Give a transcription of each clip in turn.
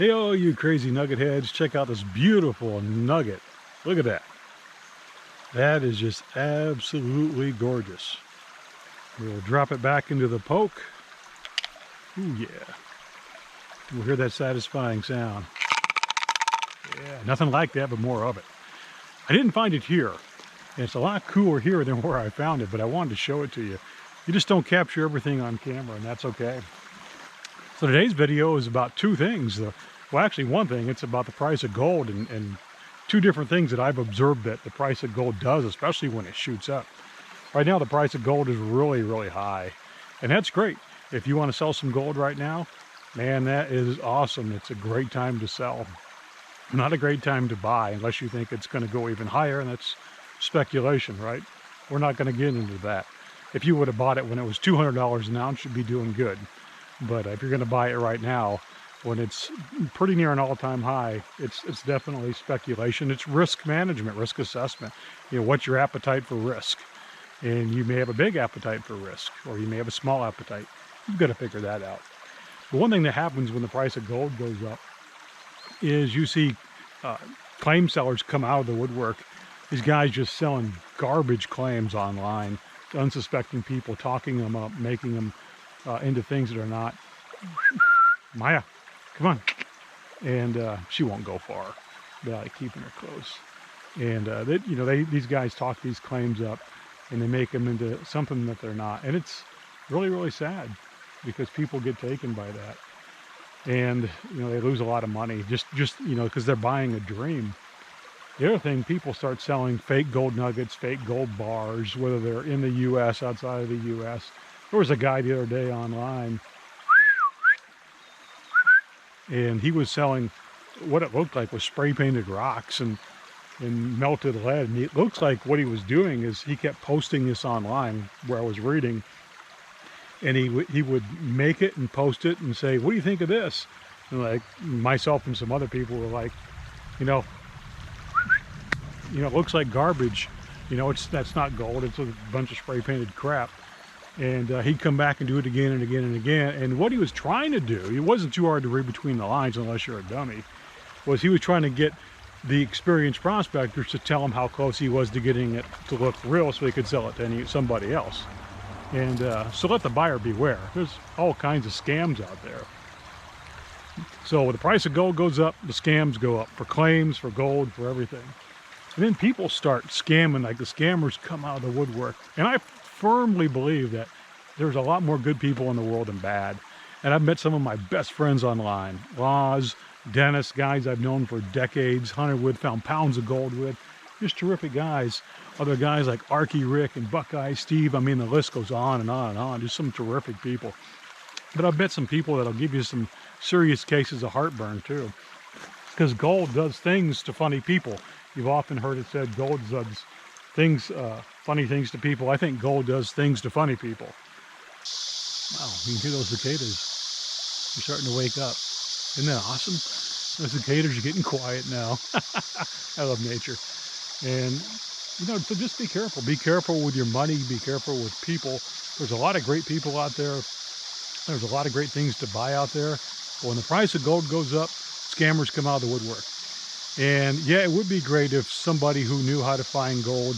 Hey, oh, you crazy nugget heads, check out this beautiful nugget. Look at that. That is just absolutely gorgeous. We'll drop it back into the poke. Ooh, yeah. We'll hear that satisfying sound. Yeah, nothing like that, but more of it. I didn't find it here. And it's a lot cooler here than where I found it, but I wanted to show it to you. You just don't capture everything on camera, and that's okay. So today's video is about two things. Well, actually one thing, it's about the price of gold and two different things that I've observed that the price of gold does, especially when it shoots up. Right now, the price of gold is really, really high. And that's great. If you want to sell some gold right now, man, that is awesome. It's a great time to sell. Not a great time to buy unless you think it's going to go even higher, and that's speculation, right? We're not going to get into that. If you would have bought it when it was $200 an ounce, you'd be doing good. But if you're going to buy it right now, when it's pretty near an all-time high, it's definitely speculation. It's risk management, risk assessment. You know, what's your appetite for risk? And you may have a big appetite for risk, or you may have a small appetite. You've got to figure that out. But one thing that happens when the price of gold goes up is you see claim sellers come out of the woodwork. These guys just selling garbage claims online to unsuspecting people, talking them up, making them into things that are not. Maya, come on. And she won't go far. They like keeping her close. And these guys talk these claims up, and they make them into something that they're not. And it's really, really sad because people get taken by that. And they lose a lot of money just because they're buying a dream. The other thing, people start selling fake gold nuggets, fake gold bars, whether they're in the U.S., outside of the U.S. There was a guy the other day online, and he was selling what it looked like was spray painted rocks and melted lead. And it looks like what he was doing is he kept posting this online where I was reading, and he would make it and post it and say, "What do you think of this?" And like myself and some other people were like, it looks like garbage. That's not gold. It's a bunch of spray painted crap. And he'd come back and do it again and again and again. And what he was trying to do, it wasn't too hard to read between the lines unless you're a dummy, was he was trying to get the experienced prospectors to tell him how close he was to getting it to look real so he could sell it to somebody else. And so let the buyer beware. There's all kinds of scams out there. So when the price of gold goes up, the scams go up for claims, for gold, for everything. And then people start scamming, like the scammers come out of the woodwork. And I firmly believe that there's a lot more good people in the world than bad. And I've met some of my best friends online. Roz, Dennis, guys I've known for decades, hunted with, found pounds of gold with. Just terrific guys. Other guys like Arky Rick and Buckeye Steve. I mean, the list goes on and on and on. Just some terrific people. But I've met some people that'll give you some serious cases of heartburn too. Because gold does things to funny people. You've often heard it said gold does things, funny things to people. I think gold does things to funny people. Wow, you can hear those cicadas. They're starting to wake up. Isn't that awesome? Those cicadas are getting quiet now. I love nature. And, so just be careful. Be careful with your money. Be careful with people. There's a lot of great people out there. There's a lot of great things to buy out there. But when the price of gold goes up, scammers come out of the woodwork. And yeah, it would be great if somebody who knew how to find gold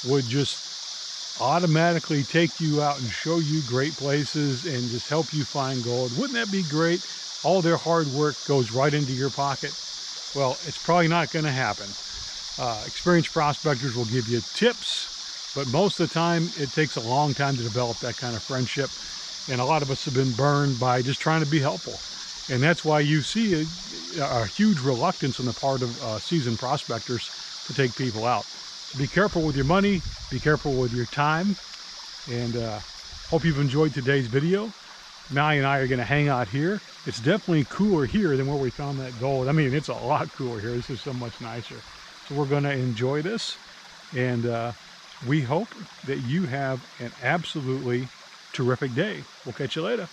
would just automatically take you out and show you great places and just help you find gold. Wouldn't that be great? All their hard work goes right into your pocket. Well, it's probably not going to happen. Experienced prospectors will give you tips, but most of the time it takes a long time to develop that kind of friendship. And a lot of us have been burned by just trying to be helpful. And that's why you see a huge reluctance on the part of seasoned prospectors to take people out. So be careful with your money, be careful with your time, and hope you've enjoyed today's video. Mally and I are going to hang out here. It's definitely cooler here than where we found that gold. I mean, it's a lot cooler here. This is so much nicer. So we're going to enjoy this, and we hope that you have an absolutely terrific day. We'll catch you later.